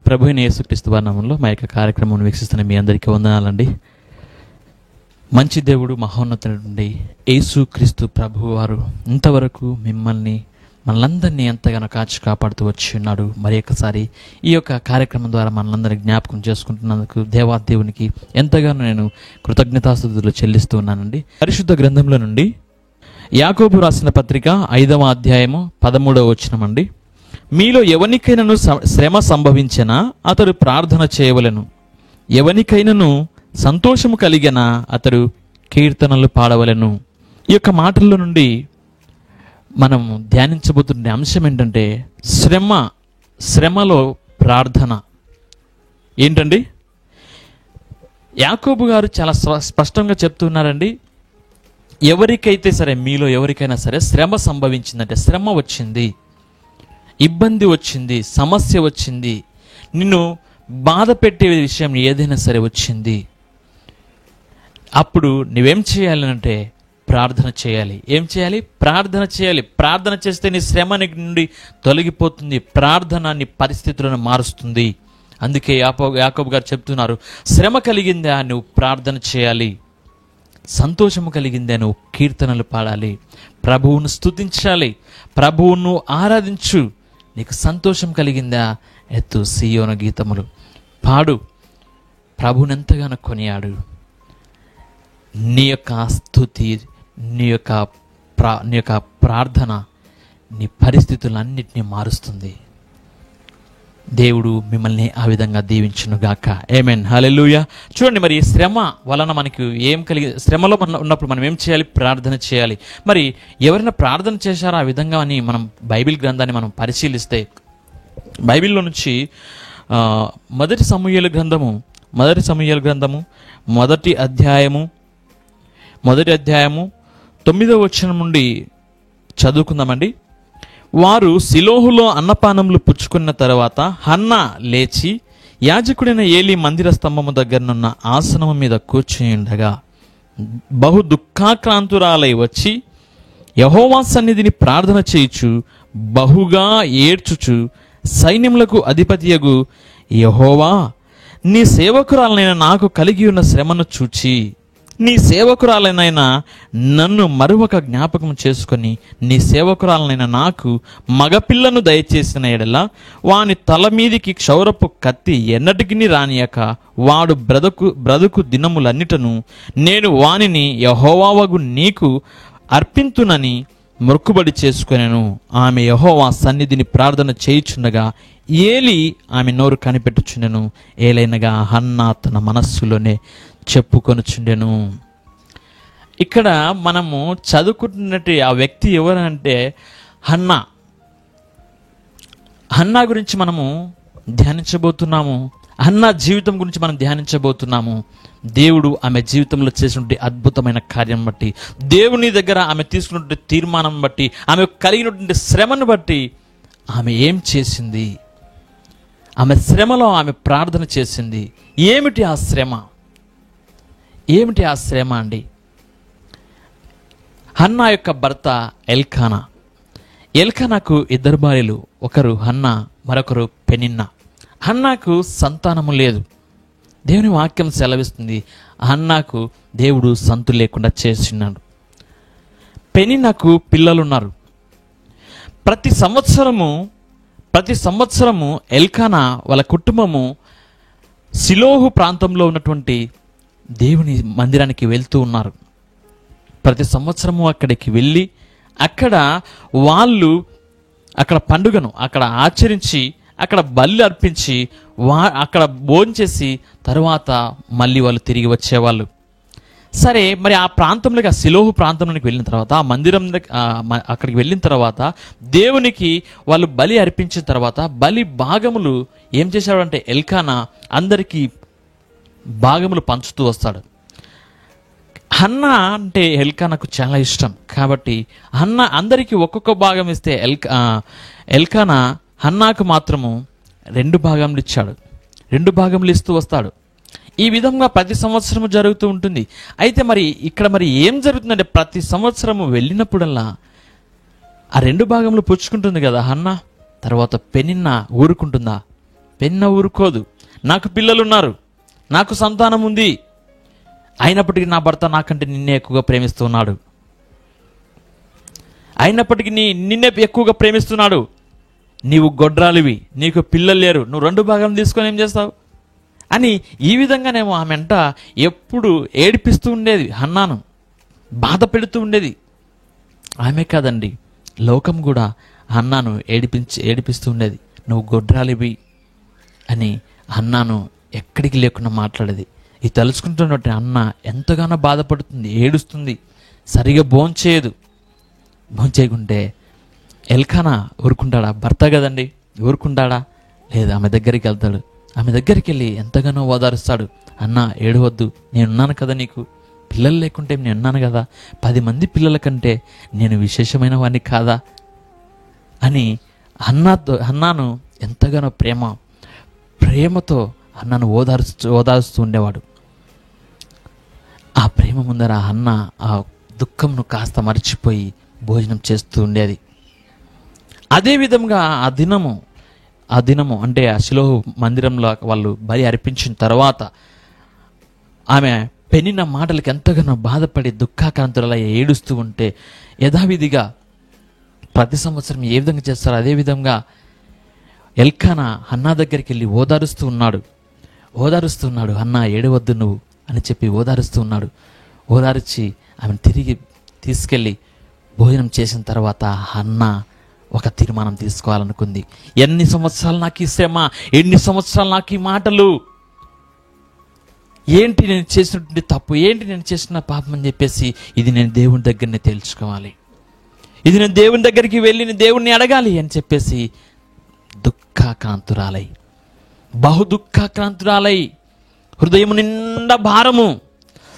ప్రభు అయిన యేసుక్రీస్తు వారి నామములో మా యొక్క కార్యక్రమం వీక్షిస్తున్న మీ అందరికీ వందనాలండి. మంచి దేవుడు మహోన్నతుడి యేసుక్రీస్తు ప్రభు వారు ఇంతవరకు మనలందరినీ ఎంతగానో కాచి కాపాడుతూ వచ్చి ఉన్నాడు. మరి ఒకసారి ఈ యొక్క కార్యక్రమం ద్వారా మనలందరినీ జ్ఞాపకం చేసుకుంటున్నందుకు దేవాదేవునికి ఎంతగానో నేను కృతజ్ఞతాస్తుతులు చెల్లిస్తూ ఉన్నానండి. పరిశుద్ధ గ్రంథంలో నుండి యాకోబు రాసిన పత్రిక 5వ అధ్యాయము 13వ వచనమండి. మీలో ఎవనికైనాను శ్రమ సంభవించినా అతడు ప్రార్థన చేయవలెను, ఎవనికైనాను సంతోషము కలిగినా అతడు కీర్తనలు పాడవలెను. ఈ యొక్క మాటల్లో నుండి మనం ధ్యానించబోతున్న అంశం ఏంటంటే శ్రమలో ప్రార్థన. ఏంటండి? యాకోబు గారు చాలా స్పష్టంగా చెప్తున్నారండి. ఎవరికైతే సరే, మీలో ఎవరికైనా సరే శ్రమ సంభవించిందంటే, శ్రమ వచ్చింది, ఇబ్బంది వచ్చింది, సమస్య వచ్చింది, నిన్ను బాధ పెట్టే విషయం ఏదైనా సరే వచ్చింది, అప్పుడు నువ్వేం చేయాలంటే ప్రార్థన చేయాలి. ఏం చేయాలి? ప్రార్థన చేయాలి. ప్రార్థన చేస్తే నీ శ్రమ నుండి తొలగిపోతుంది. ప్రార్థన నీ పరిస్థితులను మారుస్తుంది. అందుకే యాకోబు గారు చెప్తున్నారు, శ్రమ కలిగిందా నువ్వు ప్రార్థన చేయాలి, సంతోషము కలిగిందే నువ్వు కీర్తనలు పాడాలి, ప్రభువును స్తుతించాలి, ప్రభువును ఆరాధించు. నీకు సంతోషం కలిగిందా ఎత్తు సీయోను గీతములు పాడు, ప్రభువుని ఎంతగానో కొనియాడు. నీ యొక్క స్తుతి, నీ యొక్క ప్రార్థన నీ పరిస్థితులన్నిటినీ మారుస్తుంది. దేవుడు మిమ్మల్ని ఆ విధంగా దీవించునుగాక. ఆమేన్, హల్లెలూయా. చూడండి, మరి శ్రమ వలన మనకి ఏం శ్రమలో ఉన్నప్పుడు మనం ఏం చేయాలి? ప్రార్థన చేయాలి. మరి ఎవరైనా ప్రార్థన చేశారా ఆ విధంగా అని మనం బైబిల్ గ్రంథాన్ని మనం పరిశీలిస్తే, బైబిల్లో నుంచి మొదటి సమూయేలు గ్రంథము మొదటి అధ్యాయము 9వ వచనం నుండి చదువుకుందామండి. వారు సిలోహులో అన్నపానములు పుచ్చుకున్న తర్వాత హన్నా లేచి యాజకుడైన ఏలీ మందిర స్తంభము దగ్గరనున్న ఆసనము మీద కూర్చుని ఉండగా బహు దుఃఖాక్రాంతురాలై వచ్చి యెహోవా సన్నిధిని ప్రార్థన చేయుచు బహుగా ఏడ్చుచు, సైన్యములకు అధిపతియగు యెహోవా, నీ సేవకురాలనైన నాకు కలిగి ఉన్న శ్రమను చూచి నీ సేవకురాలనైనా నన్ను మరొక జ్ఞాపకం చేసుకొని నీ సేవకురాలనైన నాకు మగపిల్లను దయచేసిన ఎడల వాని తల మీదికి క్షౌరపు కత్తి ఎన్నటికి రానియక వాడు బ్రతుకు దినములన్నిటను నేను వానిని యెహోవావగు నీకు అర్పింతునని మొక్కుబడి చేసుకొనెను. ఆమె యెహోవా సన్నిధిని ప్రార్థన చేయుచుండగా ఏలీ ఆమె నోరు కనిపెట్టుచుండెను. ఏలైనగా హన్నా తన మనస్సులోనే చెప్పుకొనుచుండెను. ఇక్కడ మనము చదువుకుంటున్నట్టు ఆ వ్యక్తి ఎవరంటే హన్నా గురించి మనము ధ్యానించబోతున్నాము. హన్నా జీవితం గురించి మనం ధ్యానించబోతున్నాము. దేవుడు ఆమె జీవితంలో చేసినటువంటి అద్భుతమైన కార్యం బట్టి, దేవుని దగ్గర ఆమె తీసుకున్నటువంటి తీర్మానం బట్టి, ఆమె కలిగినటువంటి శ్రమను బట్టి ఆమె ఏం చేసింది? ఆమె శ్రమలో ఆమె ప్రార్థన చేసింది. ఏమిటి ఆ శ్రమ? ఏమిటి ఆ శ్రమ అండి? హన్నా యొక్క భర్త ఎల్కానాకు 2 భార్యలు, ఒకరు హన్నా, మరొకరు పెనిన్నా. హన్నాకు సంతానము లేదు. దేవుని వాక్యం సెలవిస్తుంది, హన్నాకు దేవుడు సంతు లేకుండా చేసినాడు. పెనిన్నాకు పిల్లలున్నారు. ప్రతి సంవత్సరము ఎల్కానా వాళ్ళ కుటుంబము సిలోహు ప్రాంతంలో ఉన్నటువంటి దేవుని మందిరానికి వెళ్తూ ఉన్నారు. ప్రతి సంవత్సరము అక్కడికి వెళ్ళి అక్కడ పండుగను అక్కడ ఆచరించి, అక్కడ బలి అర్పించి, అక్కడ భోంచేసి తర్వాత మళ్ళీ వాళ్ళు తిరిగి వచ్చేవాళ్ళు. సరే, మరి ఆ ప్రాంతంలోకి, ఆ సిలోహు ప్రాంతంలోకి వెళ్ళిన తర్వాత, ఆ మందిరం అక్కడికి వెళ్ళిన తర్వాత దేవునికి వాళ్ళు బలి అర్పించిన తర్వాత బలి భాగములు ఏం చేశాడంటే ఎల్కానా అందరికీ భాగములు పంచుతూ వస్తాడు. హన్నా అంటే ఎల్కానాకు చాలా ఇష్టం కాబట్టి హన్నా అందరికీ ఒక్కొక్క భాగం ఇస్తే ఎల్కానా హన్నాకు మాత్రము 2 భాగములు ఇచ్చాడు. 2 భాగములు ఇస్తూ వస్తాడు. ఈ విధంగా ప్రతి సంవత్సరము జరుగుతూ ఉంటుంది. అయితే మరి ఇక్కడ ఏం జరుగుతుందంటే, ప్రతి సంవత్సరము వెళ్ళినప్పుడల్లా ఆ 2 భాగములు పుచ్చుకుంటుంది కదా హన్నా. తర్వాత పెనిన్నా ఊరుకుంటుందా? పెన్న ఊరుకోదు. నాకు పిల్లలున్నారు, నాకు సంతానం ఉంది, అయినప్పటికీ నా భర్త నాకంటే నిన్నే ఎక్కువగా ప్రేమిస్తున్నాడు, అయినప్పటికీ నిన్నే ఎక్కువగా ప్రేమిస్తున్నాడు, నీవు గొడ్రాలివి, నీకు పిల్లలు లేరు, నువ్వు 2 భాగం తీసుకొని ఏం చేస్తావు అని ఈ విధంగానేమో ఆమె అంట ఎప్పుడు ఏడిపిస్తూ ఉండేది, హన్నాను బాధ పెడుతూ ఉండేది. ఆమె కాదండి, లోకం కూడా హన్నాను ఏడిపిస్తూ ఉండేది. నువ్వు గొడ్రాలివి అని హన్నాను ఎక్కడికి లేకుండా మాట్లాడేది. ఇది తలుచుకుంటున్నట్టు అన్న ఎంతగానో బాధపడుతుంది, ఏడుస్తుంది, సరిగా భోంచేయకుంటే ఎల్కానా ఊరుకుంటాడా? భర్త కదండి, ఊరుకుంటాడా? లేదు, ఆమె దగ్గరికి వెళ్తాడు. ఆమె దగ్గరికి వెళ్ళి ఎంతగానో ఓదారుస్తాడు. అన్న ఏడవద్దు, నేనున్నాను కదా, నీకు పిల్లలు లేకుంటే నేనున్నాను కదా, 10 మంది పిల్లల కంటే నేను విశేషమైన వాడిని కాదా అని హన్నాను ఎంతగానో ప్రేమతో హన్నాను ఓదారుస్తూ ఉండేవాడు. ఆ ప్రేమ ముందర హన్న ఆ దుఃఖంను కాస్త మర్చిపోయి భోజనం చేస్తూ ఉండేది. అదేవిధంగా ఆ దినము అంటే ఆ షిలోహు మందిరంలో వాళ్ళు బలి అర్పించిన తర్వాత ఆమె పెనిన మాటలకు ఎంతగానో బాధపడి దుఃఖాకాంతులలా ఏడుస్తూ ఉంటే, యథావిధిగా ప్రతి సంవత్సరం ఏ విధంగా చేస్తారో అదేవిధంగా ఎల్కానా హన్నా దగ్గరికి వెళ్ళి ఓదారుస్తూ ఉన్నాడు. హన్నా ఏడవద్దు నువ్వు అని చెప్పి ఓదారుస్తూ ఉన్నాడు. ఓదార్చి ఆమెను తిరిగి తీసుకెళ్ళి భోజనం చేసిన తర్వాత హన్నా ఒక తీర్మానం తీసుకోవాలనుకుంది. ఎన్ని సంవత్సరాలు నాకు ఈ శ్రమ, ఎన్ని సంవత్సరాలు నాకు ఈ మాటలు, ఏంటి నేను చేసినటువంటి తప్పు, ఏంటి నేను చేసిన పాపం అని చెప్పేసి ఇది నేను దేవుని దగ్గరనే తేల్చుకోవాలి, ఇది నేను దేవుని దగ్గరికి వెళ్ళి నేను దేవుణ్ణి అడగాలి అని చెప్పేసి బహుదుఃఖాక్రాంతురాలై హృదయం నిండా భారము,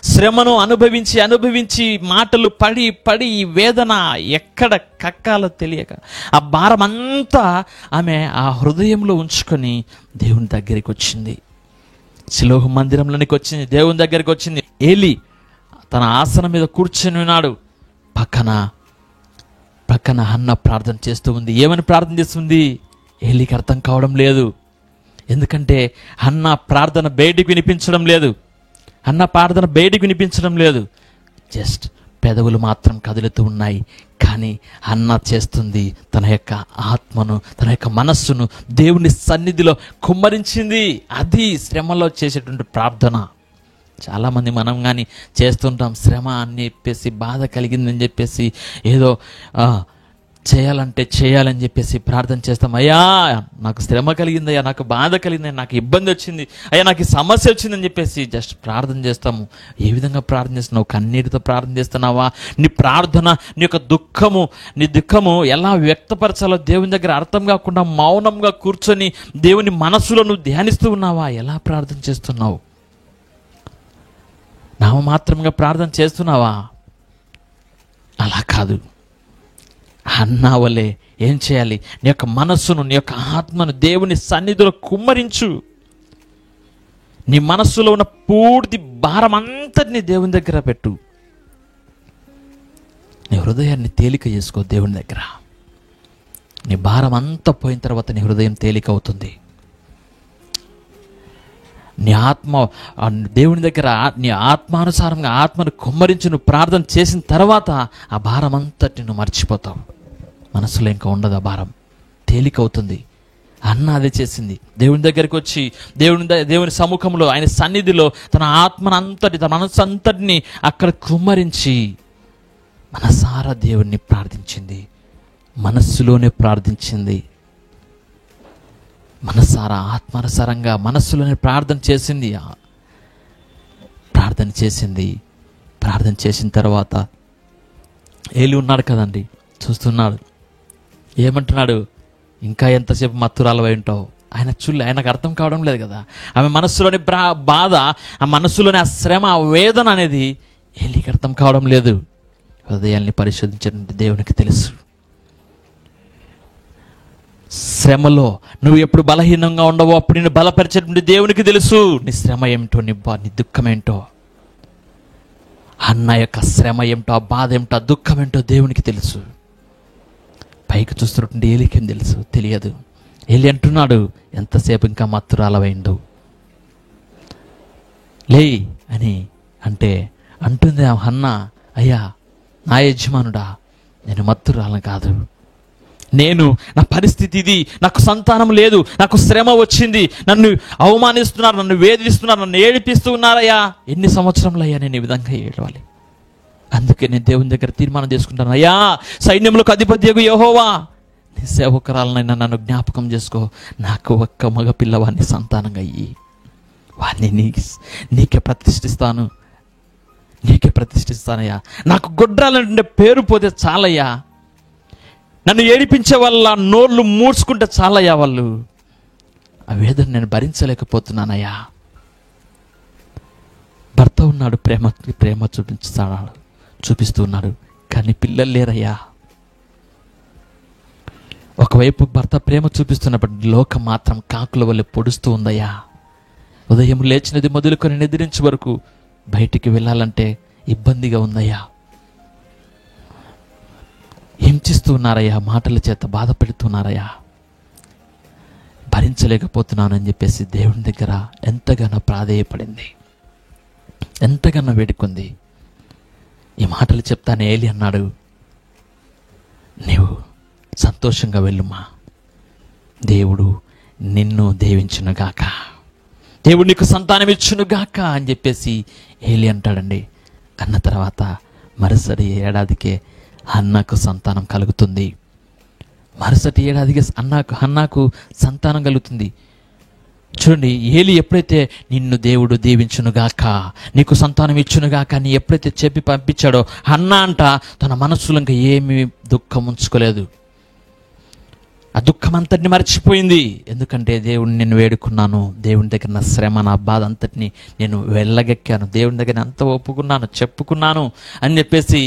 శ్రమను అనుభవించి మాటలు పడి ఈ వేదన ఎక్కడ కక్కాలో తెలియక ఆ భారం అంతా ఆమె ఆ హృదయంలో ఉంచుకొని దేవుని దగ్గరికి వచ్చింది. షిలోహు మందిరంలోనికి వచ్చింది, దేవుని దగ్గరికి వచ్చింది. ఏలి తన ఆసనం మీద కూర్చొని ఉన్నాడు. పక్కన హన్న ప్రార్థన చేస్తూ ఉంది. ఏమని ప్రార్థన చేస్తుంది ఏలికి అర్థం కావడం లేదు. ఎందుకంటే హన్న ప్రార్థన బయటికి వినిపించడం లేదు. జస్ట్ పెదవులు మాత్రం కదులుతూ ఉన్నాయి. కానీ హన్న చేస్తుంది తన యొక్క ఆత్మను, తన యొక్క మనస్సును దేవుని సన్నిధిలో కుమ్మరించింది. అది శ్రమలో చేసేటువంటి ప్రార్థన. చాలామంది మనం కానీ చేస్తుంటాం, శ్రమ అని చెప్పేసి, బాధ కలిగిందని చెప్పేసి ఏదో చేయాలని చెప్పేసి ప్రార్థన చేస్తాం. అయ్యా నాకు శ్రమ కలిగిందయ్యా, నాకు బాధ కలిగిందయ్యా, నాకు ఇబ్బంది వచ్చింది, అయ్యా నాకు సమస్య వచ్చిందని చెప్పేసి జస్ట్ ప్రార్థన చేస్తాము. ఏ విధంగా ప్రార్థన చేస్తున్నావు? కన్నీటితో ప్రార్థన చేస్తున్నావా? నీ ప్రార్థన, నీ దుఃఖము ఎలా వ్యక్తపరచాలో దేవుని దగ్గర అర్థం కాకుండా మౌనంగా కూర్చొని దేవుని మనస్సులో నువ్వు ధ్యానిస్తూ ఉన్నావా? ఎలా ప్రార్థన చేస్తున్నావు? నామమాత్రంగా ప్రార్థన చేస్తున్నావా? అలా కాదు. హన్నా వలే ఏం చేయాలి? నీ యొక్క మనస్సును, నీ యొక్క ఆత్మను దేవుని సన్నిధిలో కుమ్మరించు. నీ మనస్సులో ఉన్న పూర్తి భారం అంతటిని దేవుని దగ్గర పెట్టు. నీ హృదయాన్ని తేలిక చేసుకో దేవుని దగ్గర. నీ భారం అంతా పోయిన తర్వాత నీ హృదయం తేలిక అవుతుంది. నీ ఆత్మ దేవుని దగ్గర నీ ఆత్మానుసారంగా ఆత్మను కుమ్మరించి నువ్వు ప్రార్థన చేసిన తర్వాత ఆ భారం అంతటి నువ్వు మర్చిపోతావు. మనసులో ఇంకా ఉండదు, ఆ భారం తేలిక అవుతుంది. అన్న అదే చేసింది. దేవుని దగ్గరికి వచ్చి దేవుని సముఖంలో, ఆయన సన్నిధిలో తన తన మనస్సు అంతటిని అక్కడ కుమ్మరించి మనసారా దేవుణ్ణి ప్రార్థించింది. మనస్సులోనే ప్రార్థించింది. మనసారా ఆత్మానుసారంగా మనస్సులోనే ప్రార్థన చేసిన తర్వాత ఏలి ఉన్నాడు కదండి, చూస్తున్నాడు. ఏమంటున్నాడు? ఇంకా ఎంతసేపు మత్తురాలవై ఉంటావు? ఆయనకు అర్థం కావడం లేదు కదా. ఆమె మనస్సులోని బాధ, ఆ మనస్సులోని ఆ శ్రమ, ఆ వేదన అనేది ఏలికి అర్థం కావడం లేదు. హృదయాల్ని పరిశోధించిన దేవునికి తెలుసు. శ్రమలో నువ్వు ఎప్పుడు బలహీనంగా ఉండవో అప్పుడు నేను బలపరిచేటువంటి దేవునికి తెలుసు. నీ శ్రమ ఏమిటో, నీ దుఃఖం ఏంటో, అన్న యొక్క శ్రమ ఏమిటో, ఆ బాధ ఏమిటో, ఆ దుఃఖం ఏంటో దేవునికి తెలుసు. పైకి చూస్తున్నటువంటి ఏలికేం తెలుసు? తెలియదు. ఏలి అంటున్నాడు, ఎంతసేపు ఇంకా మత్తురాలవైండు, లే అని అంటే అంటుంది ఆ హన్నా, అయ్యా నా యజమానుడా, నేను మత్తురాలను కాదు, నా పరిస్థితి ఇది, నాకు సంతానం లేదు, నాకు శ్రమ వచ్చింది, నన్ను అవమానిస్తున్నారు, నన్ను వేధిస్తున్నారు, నన్ను ఏడిపిస్తూ ఉన్నారయ్యా, ఎన్ని సంవత్సరంలయ్యా నేను ఈ విధంగా ఏడవాలి? అందుకే నేను దేవుని దగ్గర తీర్మానం చేసుకుంటాను, అయ్యా సైన్యములకు అధిపత్యకు యెహోవా, నీ సేవకురాలనైనా నన్ను జ్ఞాపకం చేసుకో, నాకు ఒక్క మగ పిల్లవాడిని సంతానంగా అయ్యి వాడిని నీకే ప్రతిష్ఠిస్తానయ్యా, నాకు గొడ్రాలంటే పేరు పోతే చాలయ్యా, నన్ను ఏడిపించే వాళ్ళ నోళ్ళు మూడ్చుకుంటే చాలయ్యా, వాళ్ళు ఆ వేదన నేను భరించలేకపోతున్నానయ్యా. భర్త ఉన్నాడు, ప్రేమ చూపిస్తూ ఉన్నాడు, కానీ పిల్లలు లేరయ్యా. ఒకవైపు భర్త ప్రేమ చూపిస్తున్నప్పుడు లోకం మాత్రం కాకుల వల్ల పొడుస్తూ ఉందయ్యా. ఉదయం లేచినది మొదలుకొని నిద్రించే వరకు బయటికి వెళ్ళాలంటే ఇబ్బందిగా ఉందయ్యా. హింసిస్తూ ఉన్నారయ్యా, మాటల చేత బాధ పెడుతున్నారయ్యా, భరించలేకపోతున్నానని చెప్పేసి దేవుని దగ్గర ఎంతగానో ప్రాధేయపడింది, ఎంతగానో వేడుకుంది. ఈ మాటలు చెప్తానే ఏలి అన్నాడు, నీవు సంతోషంగా వెళ్ళుమా, దేవుడు నిన్ను దీవించునుగాక, దేవుడు నీకు సంతానం ఇచ్చునుగాక అని చెప్పేసి ఏలి అంటాడండి. అన్న తర్వాత మరుసటి ఏడాదికే హన్నాకు సంతానం కలుగుతుంది. మరుసటి ఏడాదికి హన్నాకు సంతానం కలుగుతుంది. చూడండి, ఏలి ఎప్పుడైతే నిన్ను దేవుడు దీవించునుగాక, నీకు సంతానం ఇచ్చునుగాక అని ఎప్పుడైతే చెప్పి పంపించాడో, హన్నా అంట తన మనస్సులో ఇంకా ఏమీ దుఃఖం ఉంచుకోలేదు. ఆ దుఃఖం అంతటిని మర్చిపోయింది. ఎందుకంటే దేవుడిని నేను వేడుకున్నాను, దేవుని దగ్గర నా శ్రమ, నా బాధ అంతటిని నేను వెళ్ళగెక్కాను, దేవుని దగ్గర అంత ఒప్పుకున్నాను, చెప్పుకున్నాను అని చెప్పేసి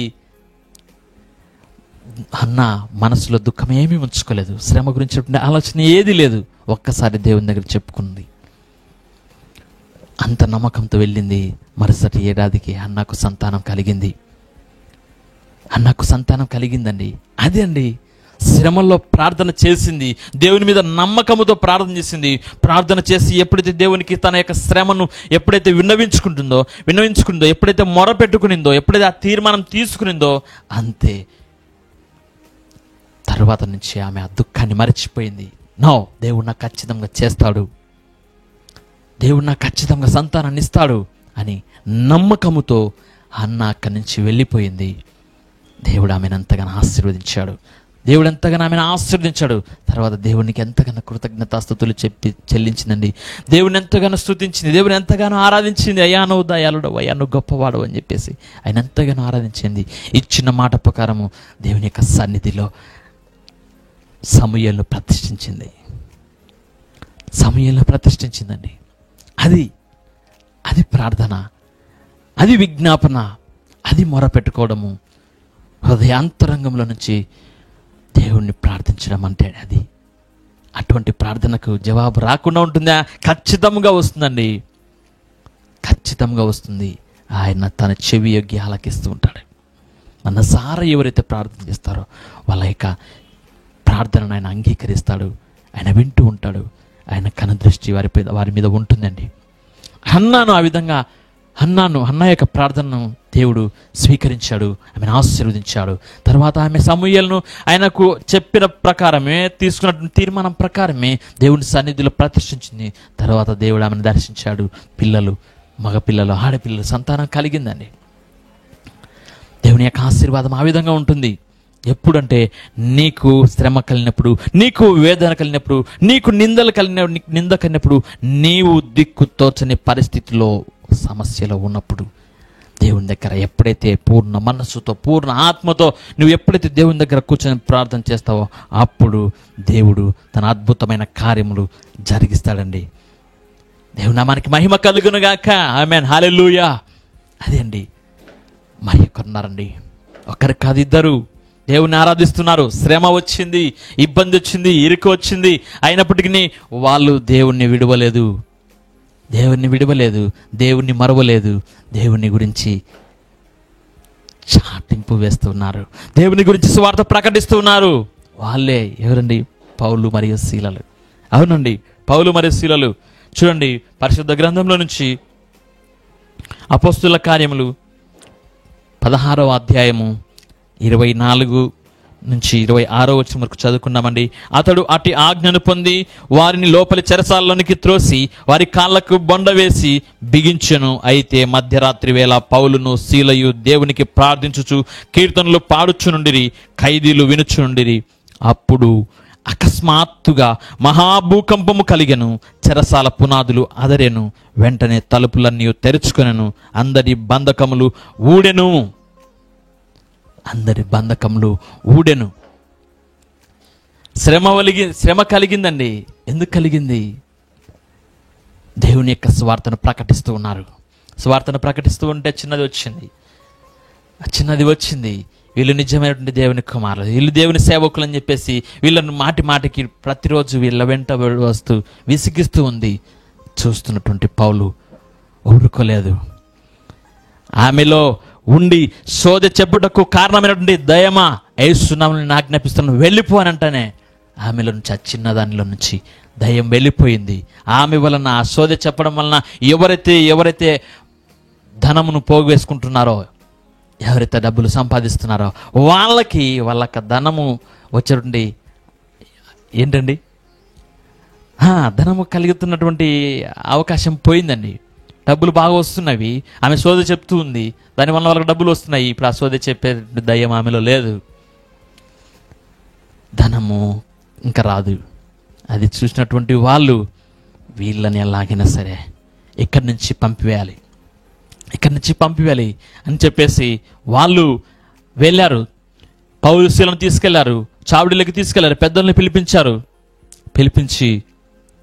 అన్న మనసులో దుఃఖం ఏమీ ఉంచుకోలేదు, శ్రమ గురించి ఆలోచన ఏది లేదు. ఒక్కసారి దేవుని దగ్గర చెప్పుకుంది, అంత నమ్మకంతో వెళ్ళింది. మరుసటి ఏడాదికి అన్నకు సంతానం కలిగిందండి. అదే అండి, శ్రమల్లో ప్రార్థన చేసింది, దేవుని మీద నమ్మకముతో ప్రార్థన చేసింది. ప్రార్థన చేసి ఎప్పుడైతే దేవునికి తన యొక్క శ్రమను ఎప్పుడైతే విన్నవించుకుంటుందో, ఎప్పుడైతే మొర పెట్టుకునిందో, ఎప్పుడైతే ఆ తీర్మానం తీసుకునిందో, అంతే తర్వాత నుంచి ఆమె ఆ దుఃఖాన్ని మరచిపోయింది. దేవుడు నాకు ఖచ్చితంగా చేస్తాడు, దేవుడు నాకు ఖచ్చితంగా సంతానాన్ని ఇస్తాడు అని నమ్మకముతో హన్నా అక్కడి నుంచి వెళ్ళిపోయింది. దేవుడు ఆమెను ఎంతగానో ఆశీర్వదించాడు. తర్వాత దేవునికి ఎంతగానో కృతజ్ఞతాస్తుతులు చెల్లించిందండి. దేవుని ఎంతగానో స్తుతించింది, దేవుని ఎంతగానో ఆరాధించింది. అయ్యా నువ్వు దయాళుడు, అయ్యా నువ్వు గొప్పవాడు అని చెప్పేసి ఆయన ఎంతగానో ఆరాధించింది. ఇచ్చిన మాట ప్రకారము దేవుని యొక్క సన్నిధిలో సమూయేలును ప్రతిష్ఠించిందండి. అది ప్రార్థన, అది విజ్ఞాపన, అది మొర పెట్టుకోవడము, హృదయాంతరంగంలో నుంచి దేవుణ్ణి ప్రార్థించడం అంటే అది. అటువంటి ప్రార్థనకు జవాబు రాకుండా ఉంటుందా? ఖచ్చితంగా వస్తుందండి, ఖచ్చితంగా వస్తుంది. ఆయన తన చెవి యొగ్గి ఆలకిస్తూ ఉంటాడు. మనసారా ఎవరైతే ప్రార్థన చేస్తారో వాళ్ళ యొక్క ప్రార్థనను ఆయన అంగీకరిస్తాడు, ఆయన వింటూ ఉంటాడు, ఆయన కనుదృష్టి వారి మీద ఉంటుందండి. హన్నా యొక్క ప్రార్థనను దేవుడు స్వీకరించాడు, ఆమెను ఆశీర్వదించాడు. తర్వాత ఆమె సమూయేలును ఆయనకు చెప్పిన ప్రకారమే, తీసుకున్న తీర్మానం ప్రకారమే దేవుని సన్నిధిలో ప్రతిష్ఠించింది. తర్వాత దేవుడు ఆమెను దర్శించాడు. మగపిల్లలు, ఆడపిల్లలు సంతానం కలిగిందండి. దేవుని యొక్క ఆశీర్వాదం ఆ విధంగా ఉంటుంది. ఎప్పుడంటే నీకు శ్రమ కలిగినప్పుడు, నీకు వేదన కలిగినప్పుడు, నీకు నింద కలిగినప్పుడు, నీవు దిక్కు తోచని పరిస్థితిలో, సమస్యలో ఉన్నప్పుడు దేవుని దగ్గర ఎప్పుడైతే పూర్ణ మనస్సుతో, పూర్ణ ఆత్మతో నువ్వు ఎప్పుడైతే దేవుని దగ్గర కూర్చొని ప్రార్థన చేస్తావో అప్పుడు దేవుడు తన అద్భుతమైన కార్యములు జరిగిస్తాడండి. దేవుని నామానికి మహిమ కలుగునుగాక. ఆమేన్, హల్లెలూయా. అదే అండి, మరి ఒకరున్నారండి, ఒకరు కాదు, ఇద్దరు దేవుని ఆరాధిస్తున్నారు. శ్రమ వచ్చింది, ఇబ్బంది వచ్చింది, ఇరుకు వచ్చింది, అయినప్పటికీ వాళ్ళు దేవుణ్ణి విడవలేదు, దేవుణ్ణి మరవలేదు. దేవుని గురించి చాటింపు వేస్తున్నారు, దేవుని గురించి సువార్త ప్రకటిస్తున్నారు. వాళ్ళే ఎవరండి? పౌలు మరియు శీలలు. అవునండి, పౌలు మరియు శీలలు చూడండి, పరిశుద్ధ గ్రంథంలో నుంచి అపోస్తుల కార్యములు 16వ అధ్యాయము 24 నుంచి 26 వచనం వరకు చదువుకున్నామండి. అతడు అట్టి ఆజ్ఞను పొంది వారిని లోపలి చెరసాలలోనికి త్రోసి వారి కాళ్లకు బొండ వేసి బిగించెను. అయితే మధ్యరాత్రి వేళ పౌలును శీలయు దేవునికి ప్రార్థించుచు కీర్తనలు పాడుచునుండిరి, ఖైదీలు వినుచునుండిరి. అప్పుడు అకస్మాత్తుగా మహాభూకంపము కలిగెను, చెరసాల పునాదులు అదరెను, వెంటనే తలుపులన్నీ తెరుచుకొనెను, అందరి బంధకములు ఊడెను. శ్రమ కలిగిందండి. ఎందుకు కలిగింది? దేవుని యొక్క స్వార్థను ప్రకటిస్తూ ఉన్నారు. స్వార్థను ప్రకటిస్తూ ఉంటే చిన్నది వచ్చింది. వీళ్ళు నిజమైనటువంటి దేవుని కుమారులు, వీళ్ళు దేవుని సేవకులు అని చెప్పేసి వీళ్ళను మాటికి ప్రతిరోజు వీళ్ళ వెంట వస్తూ విసిగిస్తూ ఉంది. చూస్తున్నటువంటి పౌలు ఊరుకోలేదు. ఆమెలో ఉండి సోదె చెప్పుటకు కారణమైనటువంటి దయమా, యేసునామమున ఆజ్ఞాపిస్తున్నాను వెళ్ళిపో అని అంటేనే ఆమెలో నుంచి, ఆ చిన్న దానిలో నుంచి దయ్యం వెళ్ళిపోయింది. ఆమె వలన, ఆ సోదె చెప్పడం వలన ఎవరైతే ధనమును పోగు వేసుకుంటున్నారో, ఎవరైతే డబ్బులు సంపాదిస్తున్నారో వాళ్ళకి ధనము వచ్చేటువంటి ఏంటండి, ధనము కలుగుతున్నటువంటి అవకాశం పోయిందండి. డబ్బులు బాగా వస్తున్నవి, ఆమె సోదె చెప్తూ ఉంది, దానివల్ల వాళ్ళకి డబ్బులు వస్తున్నాయి. ఇప్పుడు ఆ సోదె చెప్పే దయ్యం ఆమెలో లేదు, ధనము ఇంకా రాదు. అది చూసినటువంటి వాళ్ళు వీళ్ళని ఎలాగైనా సరే ఇక్కడి నుంచి పంపివేయాలి అని చెప్పేసి వాళ్ళు వెళ్ళారు. పౌలు శీలను తీసుకెళ్లారు, చావుడిలోకి తీసుకెళ్లారు, పెద్దల్ని పిలిపించి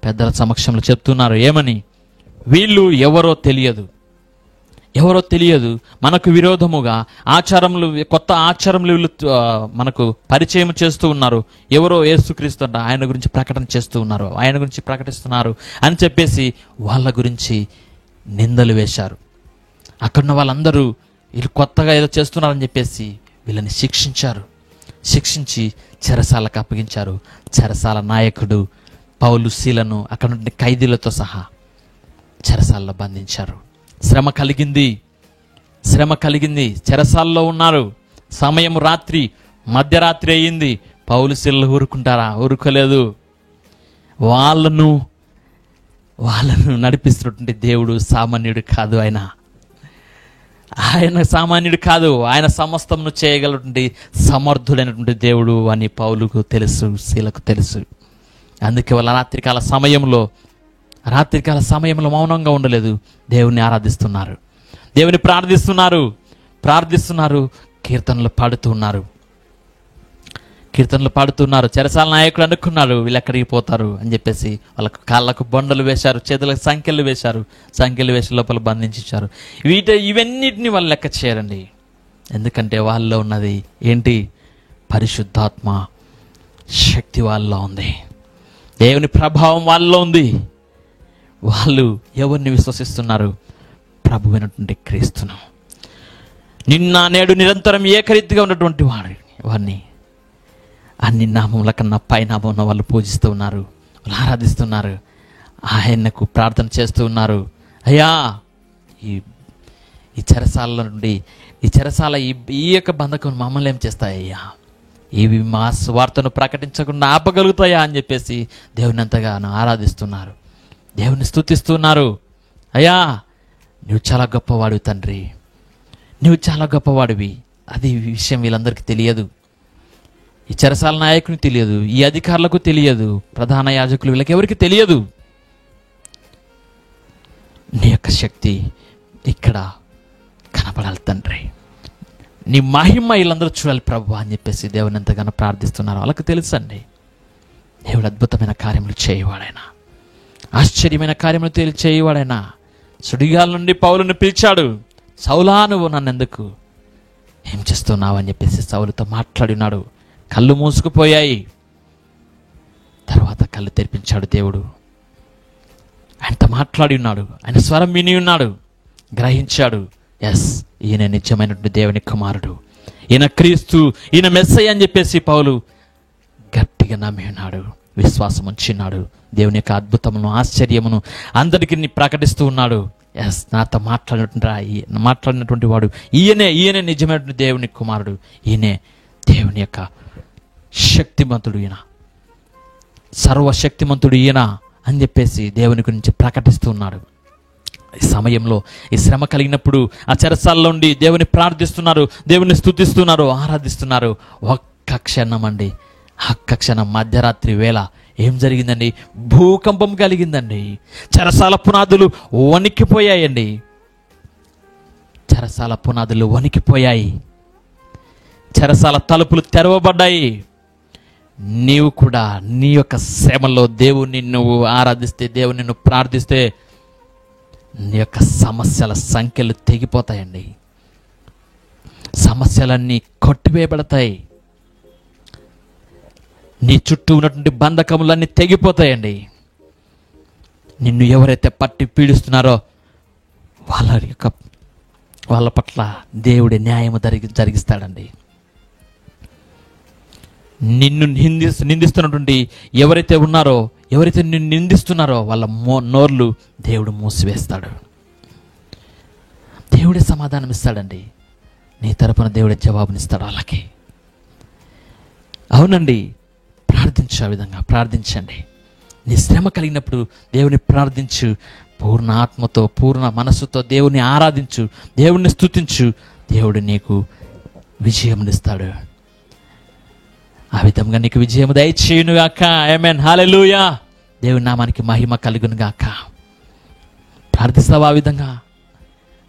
పెద్దల సమక్షంలో చెప్తున్నారు. ఏమని? వీళ్ళు ఎవరో తెలియదు, మనకు విరోధముగా కొత్త ఆచారములు వీళ్ళు మనకు పరిచయం చేస్తూ ఉన్నారు. ఎవరో యేసుక్రీస్తు అంట, ఆయన గురించి ప్రకటిస్తున్నారు అని చెప్పేసి వాళ్ళ గురించి నిందలు వేశారు. అక్కడున్న వాళ్ళందరూ వీళ్ళు కొత్తగా ఏదో చేస్తున్నారని చెప్పేసి వీళ్ళని శిక్షించి చెరసాలకు అప్పగించారు. చెరసాల నాయకుడు పౌలు శీలను అక్కడ నుండి ఖైదీలతో సహా చెరసాలలో బంధించారు. శ్రమ కలిగింది. చెరసాల్లో ఉన్నారు. సమయం మధ్యరాత్రి అయ్యింది. పౌలు శీలలు ఊరుకుంటారా? ఊరుకోలేదు. వాళ్ళను నడిపిస్తున్నటువంటి దేవుడు సామాన్యుడు కాదు. ఆయన సామాన్యుడు కాదు. ఆయన సమస్తమును చేయగలటువంటి సమర్థుడైనటువంటి దేవుడు అని పౌలుకు తెలుసు, శీలకు తెలుసు. అందుకే వాళ్ళ రాత్రికాల సమయంలో మౌనంగా ఉండలేదు. దేవుని ఆరాధిస్తున్నారు, దేవుని ప్రార్థిస్తున్నారు, కీర్తనలు పాడుతున్నారు. చెరసాల నాయకుడు అనుకున్నాడు వీళ్ళు ఎక్కడికి పోతారు అని చెప్పేసి వాళ్ళకు కాళ్ళకు బొండలు వేశారు, చేతులకు సంఖ్యలు వేసి లోపల బంధించారు. ఇవన్నిటిని వాళ్ళు లెక్క చేయరండి. ఎందుకంటే వాళ్ళలో ఉన్నది ఏంటి? పరిశుద్ధాత్మ శక్తి వాళ్ళలో ఉంది, దేవుని ప్రభావం వాళ్ళలో ఉంది. వాళ్ళు ఎవరిని విశ్వసిస్తున్నారు? ప్రభువైనటువంటి క్రీస్తును. నిన్న నేడు నిరంతరం ఏకరీతిగా ఉన్నటువంటి వారిని అన్ని నామముల కన్నా పైనామం వాళ్ళు పూజిస్తూ ఉన్నారు, వాళ్ళు ఆరాధిస్తున్నారు, ఆయనకు ప్రార్థన చేస్తూ ఉన్నారు. అయ్యా, ఈ చెరసాల నుండి ఈ యొక్క బంధకం మమ్మల్ని ఏం చేస్తాయ్యా? ఇవి మా స్వార్థను ప్రకటించకుండా ఆపగలుగుతాయా అని చెప్పేసి దేవుని ఎంతగానో ఆరాధిస్తున్నారు, దేవుని స్తుతిస్తున్నారు. అయ్యా, నువ్వు చాలా గొప్పవాడివి తండ్రి, నువ్వు చాలా గొప్పవాడివి. అది విషయం వీళ్ళందరికీ తెలియదు. ఈ చెరసాల నాయకునికి తెలియదు, ఈ అధికారులకు తెలియదు, ప్రధాన యాజకులు వీళ్ళకి ఎవరికి తెలియదు. నీ యొక్క శక్తి ఇక్కడ కనపడాలి తండ్రి, నీ మహిమ వీళ్ళందరూ చూడాలి ప్రభు అని చెప్పేసి దేవుని ఎంతగానో ప్రార్థిస్తున్నారు. వాళ్ళకి తెలుసు అండి, దేవుడు అద్భుతమైన కార్యములు చేయవాడైనా, ఆశ్చర్యమైన కార్యములు చేయవాడైనా. సుడిగాల నుండి పౌలుని పిలిచాడు. సౌలా, నువ్వు నన్నెందుకు ఏం చేస్తున్నావు అని చెప్పేసి సౌలుతో మాట్లాడినాడు. కళ్ళు మూసుకుపోయాయి. తర్వాత కళ్ళు తెరిపించాడు దేవుడు. ఆయనతో మాట్లాడి ఉన్నాడు, ఆయన స్వరం విని ఉన్నాడు, గ్రహించాడు. ఎస్, ఈయన నిజమైనటువంటి దేవుని కుమారుడు, ఈయన క్రీస్తు, ఈయన మెస్సయ్య అని చెప్పేసి పౌలు గట్టిగా నమ్మి ఉన్నాడు. విశ్వాసం ఉంచినాడు. దేవుని యొక్క అద్భుతమును, ఆశ్చర్యమును అందరికీ ప్రకటిస్తూ ఉన్నాడు. ఎస్, నాతో మాట్లాడినటువంటి వాడు ఈయనే నిజమైనటువంటి దేవుని కుమారుడు, ఈయనే దేవుని యొక్క శక్తిమంతుడు, ఈయన సర్వశక్తిమంతుడు ఈయన అని చెప్పేసి దేవుని గురించి ప్రకటిస్తూ ఉన్నాడు. ఈ సమయంలో ఈ శ్రమ కలిగినప్పుడు ఆ చెరసాలలో ఉండి దేవుని ప్రార్థిస్తున్నారు, దేవుని స్తుతిస్తున్నారు, ఆరాధిస్తున్నారు. ఒక్క క్షణం మధ్యరాత్రి వేళ ఏం జరిగిందండి? భూకంపం కలిగిందండి. చెరసాల పునాదులు వణికిపోయాయండి. చెరసాల పునాదులు వణికిపోయాయి. చెరసాల తలుపులు తెరవబడ్డాయి. నీవు కూడా నీ యొక్క శ్రమలో దేవుణ్ణి నువ్వు ఆరాధిస్తే, దేవుణ్ణి నువ్వు ప్రార్థిస్తే నీ యొక్క సమస్యల సంఖ్యలు తెగిపోతాయండి. సమస్యలన్నీ కొట్టివేయబడతాయి. నీ చుట్టూ ఉన్నటువంటి బంధకములన్నీ తెగిపోతాయండి. నిన్ను ఎవరైతే పట్టి పీడిస్తున్నారో వాళ్ళ పట్ల దేవుడి న్యాయము జరిగిస్తాడండి. నిన్ను నిందిస్తున్నటువంటి ఎవరైతే ఉన్నారో, ఎవరైతే నిన్ను నిందిస్తున్నారో వాళ్ళ నోర్లు దేవుడు మూసివేస్తాడు. దేవుడే సమాధానం ఇస్తాడండి. నీ తరపున దేవుడే జవాబునిస్తాడు వాళ్ళకి. అవునండి, ప్రార్థించు. ఆ విధంగా ప్రార్థించండి. నీ శ్రమ కలిగినప్పుడు దేవుని ప్రార్థించు. పూర్ణ ఆత్మతో, పూర్ణ మనస్సుతో దేవుని ఆరాధించు, దేవుణ్ణి స్తుతించు. దేవుడు నీకు విజయమునిస్తాడు. ఆ విధంగా నీకు విజయము దయచేయును గాక. ఆమేన్, హల్లెలూయా. దేవుని నామానికి మహిమ కలుగును గాక. ప్రార్థిస్తావా? ఆ విధంగా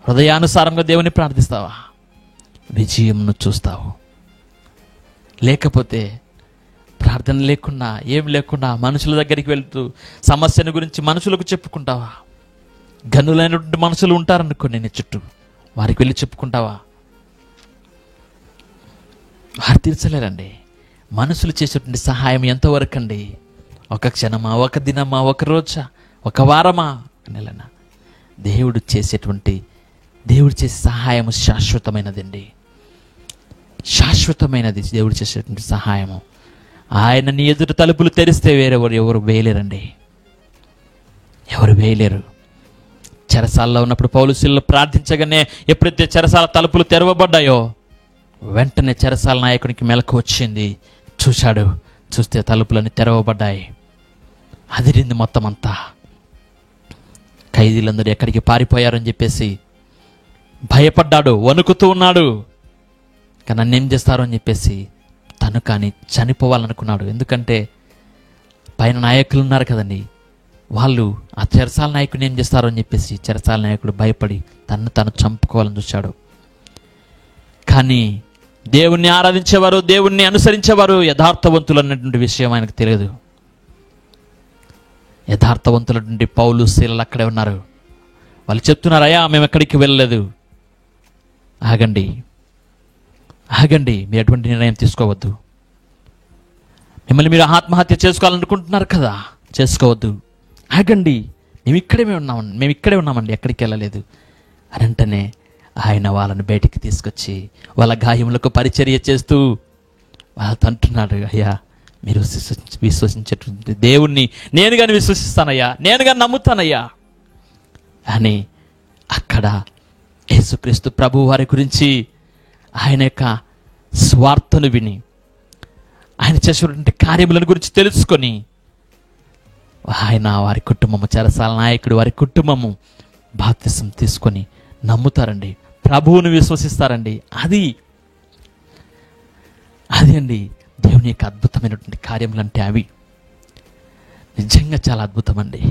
హృదయానుసారంగా దేవుని ప్రార్థిస్తావా? విజయంను చూస్తావు. లేకపోతే ప్రార్థన లేకుండా, ఏం లేకుండా మనుషుల దగ్గరికి వెళ్తూ సమస్యను గురించి మనుషులకు చెప్పుకుంటావా? గనులైనటువంటి మనుషులు ఉంటారనుకో నీ చుట్టూ, వారికి వెళ్ళి చెప్పుకుంటావా? వారు తీర్చలేరండి. మనుషులు చేసేటువంటి సహాయం ఎంతవరకు అండి? ఒక క్షణమా, ఒక దినమా, ఒక రోజా, ఒక వారమా, నెలనా? దేవుడు చేసే సహాయం శాశ్వతమైనదండి. శాశ్వతమైనది దేవుడు చేసేటువంటి సహాయము. ఆయన నీ ఎదుట తలుపులు తెరిస్తే ఎవరు వేయలేరండి. ఎవరు వేయలేరు. చెరసాలలో ఉన్నప్పుడు పౌలు శీలలు ప్రార్థించగానే ఎప్పుడైతే చెరసాల తలుపులు తెరవబడ్డాయో వెంటనే చెరసాల నాయకునికి మెలకు వచ్చింది. చూస్తే తలుపులన్నీ తెరవబడ్డాయి. అదిరింది మొత్తం అంతా. ఖైదీలందరూ ఎక్కడికి పారిపోయారని చెప్పేసి భయపడ్డాడు, వణుకుతూ ఉన్నాడు. కానీ నన్ను ఏం చేస్తారో అని చెప్పేసి తను కానీ చనిపోవాలనుకున్నాడు. ఎందుకంటే పైన నాయకులు ఉన్నారు కదండి, వాళ్ళు ఆ చెరసాల నాయకుడిని ఏం చేస్తారో అని చెప్పేసి చెరసాల నాయకుడు భయపడి తను చంపుకోవాలని చూశాడు. కానీ దేవుణ్ణి ఆరాధించేవారు, దేవుణ్ణి అనుసరించేవారు యథార్థవంతులు అన్నటువంటి విషయం ఆయనకు తెలియదు. యథార్థవంతులటువంటి పౌలు శీలలు అక్కడే ఉన్నారు. వాళ్ళు చెప్తున్నారు, అయ్యా మేము ఎక్కడికి వెళ్ళలేదు. ఆగండి, మీరు ఎటువంటి నిర్ణయం తీసుకోవద్దు. మిమ్మల్ని మీరు ఆత్మహత్య చేసుకోవాలనుకుంటున్నారు కదా, చేసుకోవద్దు. ఆగండి, మేము ఇక్కడే ఉన్నామండి, ఎక్కడికి వెళ్ళలేదు అని అంటనే ఆయన వాళ్ళని బయటికి తీసుకొచ్చి వాళ్ళ గాయములకు పరిచర్య చేస్తూ వాళ్ళతో అంటున్నాడు, అయ్యా మీరు విశ్వసించేటువంటి దేవుణ్ణి నేను కానీ విశ్వసిస్తానయ్యా, నేను కానీ నమ్ముతానయ్యా అని అక్కడ యేసుక్రీస్తు ప్రభు వారి గురించి, ఆయన యొక్క స్వార్థను విని, ఆయన చేసేటువంటి కార్యములను గురించి తెలుసుకొని ఆయన వారి కుటుంబము, చెరసాల నాయకుడు వారి కుటుంబము బాప్తిసం తీసుకొని నమ్ముతారండి, ప్రభువును విశ్వసిస్తారండి. అది అండి దేవుని యొక్క అద్భుతమైనటువంటి కార్యములు అంటే అవి నిజంగా చాలా అద్భుతం అండి,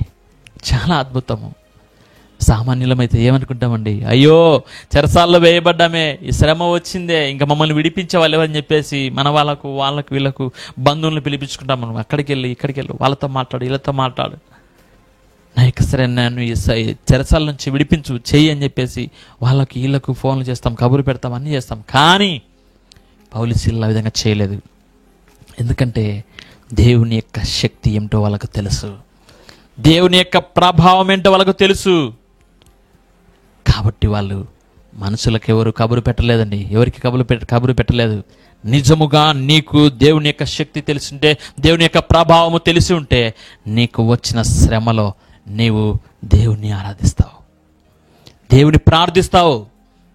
చాలా అద్భుతము. సామాన్యులమైతే ఏమనుకుంటామండి, అయ్యో చెరసాల్లో వేయబడ్డామే, ఈ శ్రమ వచ్చిందే, ఇంకా మమ్మల్ని విడిపించేవాళ్ళు ఎవరని చెప్పేసి మన వాళ్ళకు వీళ్ళకు బంధువులను పిలిపించుకుంటాం. మనం అక్కడికి వెళ్ళి ఇక్కడికి వెళ్ళి వాళ్ళతో మాట్లాడు, వీళ్ళతో మాట్లాడు, సరే నన్ను ఈ చెరసాల నుంచి విడిపించు చెయ్యి అని చెప్పేసి వాళ్ళకి వీళ్ళకు ఫోన్లు చేస్తాం, కబురు పెడతాం, అన్నీ చేస్తాం. కానీ పౌలు శీలలు ఆ విధంగా చేయలేదు. ఎందుకంటే దేవుని యొక్క శక్తి ఏమిటో వాళ్ళకు తెలుసు, దేవుని యొక్క ప్రభావం ఏంటో వాళ్ళకు తెలుసు. కాబట్టి వాళ్ళు మనుషులకు ఎవరు కబురు పెట్టలేదండి, ఎవరికి కబురు పెట్టలేదు. నిజముగా నీకు దేవుని యొక్క శక్తి తెలిసి ఉంటే, దేవుని యొక్క ప్రభావము తెలిసి ఉంటే, నీకు వచ్చిన శ్రమలో నీవు దేవుని ఆరాధిస్తావు, దేవుని ప్రార్థిస్తావు,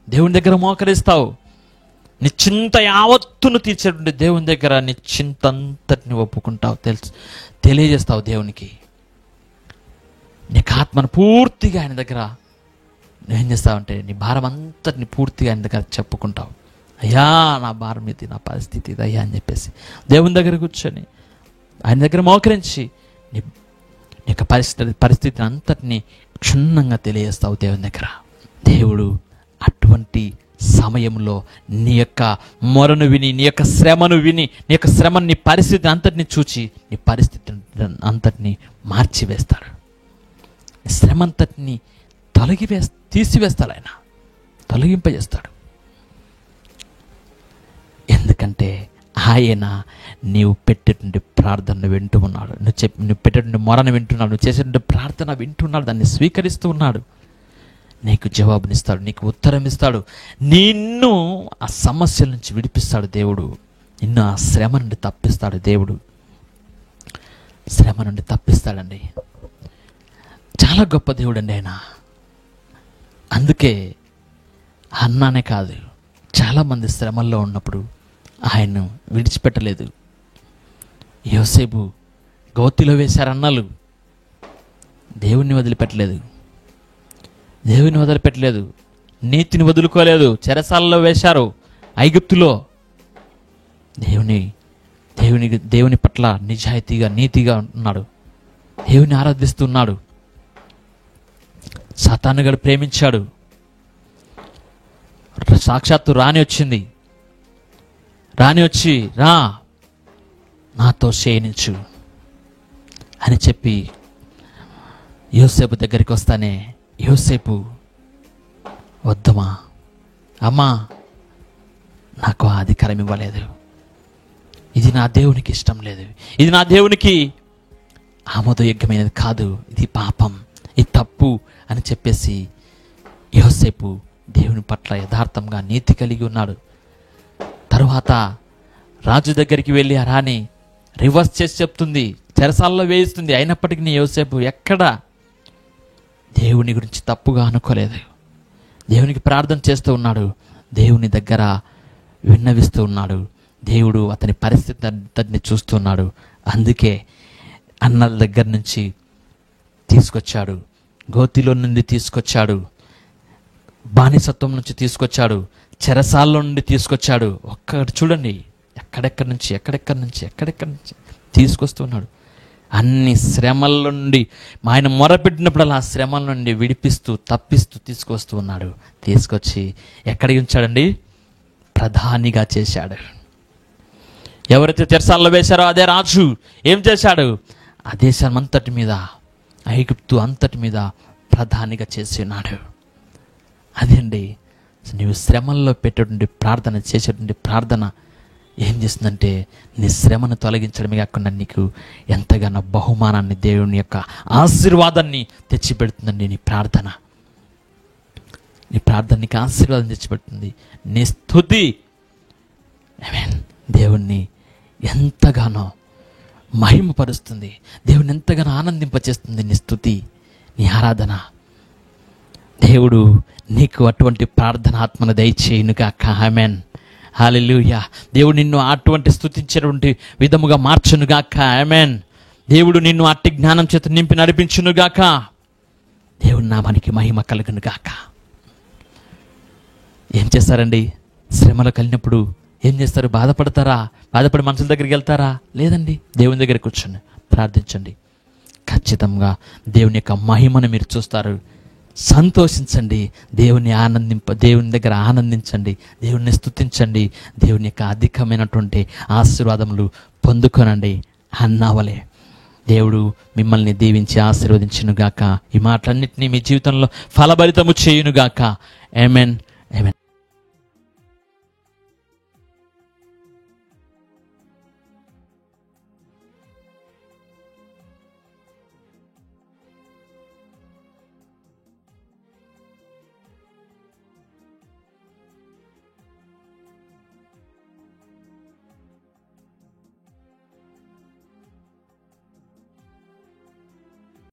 దేవుని దగ్గర మోకరిస్తావు. నీ చింత యావత్తును తీర్చేటువంటి దేవుని దగ్గర నీ చింత అంతటిని ఒప్పుకుంటావు, తెలియజేస్తావు దేవునికి. నీకు ఆత్మను పూర్తిగా ఆయన దగ్గర నువ్వేం చేస్తావంటే నీ భారం అంతటిని పూర్తిగా ఆయన దగ్గర చెప్పుకుంటావు. అయ్యా నా భారం ఇది, నా పరిస్థితి ఇది అయ్యా అని చెప్పేసి దేవుని దగ్గర కూర్చొని ఆయన దగ్గర మోకరించి నీ యొక్క పరిస్థితిని అంతటిని క్షుణ్ణంగా తెలియజేస్తావు దేవుని దగ్గర. దేవుడు అటువంటి సమయంలో నీ యొక్క మొరను విని, నీ యొక్క శ్రమను విని, నీ యొక్క శ్రమను, నీ పరిస్థితిని అంతటిని చూచి నీ పరిస్థితిని అంతటిని మార్చివేస్తాడు. శ్రమ అంతటిని తీసివేస్తాడు ఆయన, తొలగింపజేస్తాడు. ఎందుకంటే ఆయన నీవు పెట్టేటువంటి ప్రార్థనను వింటూ ఉన్నాడు, నువ్వు పెట్టేటువంటి మొరను వింటున్నాడు, నువ్వు చేసేటువంటి ప్రార్థన వింటున్నాడు, దాన్ని స్వీకరిస్తూ ఉన్నాడు. నీకు జవాబునిస్తాడు, నీకు ఉత్తరం ఇస్తాడు, నిన్ను ఆ సమస్యల నుంచి విడిపిస్తాడు దేవుడు, నిన్ను ఆ శ్రమ నుండి తప్పిస్తాడు దేవుడు. శ్రమ నుండి తప్పిస్తాడండి. చాలా గొప్ప దేవుడు అండి ఆయన. అందుకే అన్నానే కాదు, చాలామంది శ్రమల్లో ఉన్నప్పుడు ఆయన్ను విడిచిపెట్టలేదు. యోసేపు గోతిలో వేశారు అన్నలు, దేవుణ్ణి వదిలిపెట్టలేదు, దేవుని వదిలిపెట్టలేదు, నీతిని వదులుకోలేదు. చెరసాలలో వేశారు ఐగుప్తులో. దేవుని పట్ల నిజాయితీగా, నీతిగా ఉన్నాడు, దేవుని ఆరాధిస్తున్నాడు. సాతానుగాడు ప్రేమించాడు, సాక్షాత్తు రాణి వచ్చి రా నాతో శయనించు అని చెప్పి యోసేపు దగ్గరికి వస్తానే, యోసేపు వద్దమా అమ్మా, నాకు ఆ అధికారం ఇవ్వలేదు, ఇది నా దేవునికి ఇష్టం లేదు, ఇది నా దేవునికి ఆమోదయోగ్యమైనది కాదు, ఇది పాపం, ఇది తప్పు అని చెప్పేసి యోసేపు దేవుని పట్ల యథార్థంగా నీతి కలిగి ఉన్నాడు. తరువాత రాజు దగ్గరికి వెళ్ళి ఆ రాణి రివర్స్ చేసి చెప్తుంది, చెరసాలలో వేయిస్తుంది. అయినప్పటికీ యోసేపు ఎక్కడ దేవుని గురించి తప్పుగా అనుకోలేదు, దేవునికి ప్రార్థన చేస్తూ ఉన్నాడు, దేవుని దగ్గర విన్నవిస్తూ ఉన్నాడు. దేవుడు అతని పరిస్థితి అంతటిని చూస్తున్నాడు. అందుకే అన్నల దగ్గర నుంచి తీసుకొచ్చాడు, గోతిలో నుండి తీసుకొచ్చాడు, బానిసత్వం నుంచి తీసుకొచ్చాడు, చెరసాల్లో నుండి తీసుకొచ్చాడు. ఒక్కటి చూడండి, ఎక్కడెక్కడి నుంచి తీసుకొస్తున్నాడు. అన్ని శ్రమల నుండి ఆయన మొరపెట్టినప్పుడు ఆ శ్రమల నుండి విడిపిస్తూ, తప్పిస్తూ తీసుకొస్తూ ఉన్నాడు. తీసుకొచ్చి ఎక్కడికి ఉంచాడండి? ప్రధానిగా చేశాడు. ఎవరైతే చెరసాల్లో వేశారో అదే రాజు ఏం చేశాడు? ఆ దేశం అంతటి మీద, ఐగుప్తు అంతటి మీద ప్రధానిగా చేసి ఉన్నాడు. అదే అండి, నీవు శ్రమల్లో పెట్టేటువంటి ప్రార్థన, చేసేటువంటి ప్రార్థన ఏం చేస్తుందంటే నీ శ్రమను తొలగించడమే కాకుండా నీకు ఎంతగానో బహుమానాన్ని, దేవుని యొక్క ఆశీర్వాదాన్ని తెచ్చిపెడుతుందండి. నీ ప్రార్థన నీకు ఆశీర్వాదం తెచ్చిపెడుతుంది. నీ స్తుతి దేవుణ్ణి ఎంతగానో మహిమపరుస్తుంది, దేవుని ఎంతగానో ఆనందింపచేస్తుంది నీ స్తుతి, నీ ఆరాధన. దేవుడు నీకు అటువంటి ప్రార్థన ఆత్మను దయచేయును గాక. ఆమేన్, హల్లెలూయా. దేవుడు నిన్ను అటువంటి స్తుతించేటువంటి విధముగా మార్చును గాక. ఆమేన్. దేవుడు నిన్ను అట్టి జ్ఞానం చేత నింపి నడిపించును గాక. దేవుని నామానికి మహిమ కలుగును గాక. ఏం చేస్తారండి? శ్రమలు కలిగినప్పుడు ఏం చేస్తారు? బాధపడతారా? బాధపడి మనుషుల దగ్గరికి వెళ్తారా? లేదండి, దేవుని దగ్గర కూర్చొని ప్రార్థించండి. ఖచ్చితంగా దేవుని యొక్క మహిమను మీరు చూస్తారు. సంతోషించండి, దేవుని దగ్గర ఆనందించండి, దేవుని స్తుతించండి, దేవుని యొక్క అధికమైనటువంటి ఆశీర్వాదములు పొందుకోనండి అన్నావలే. దేవుడు మిమ్మల్ని దీవించి ఆశీర్వదించునుగాక. ఈ మాటలన్నింటినీ మీ జీవితంలో ఫలభరితము చేయునుగాక. ఆమేన్, ఆమేన్.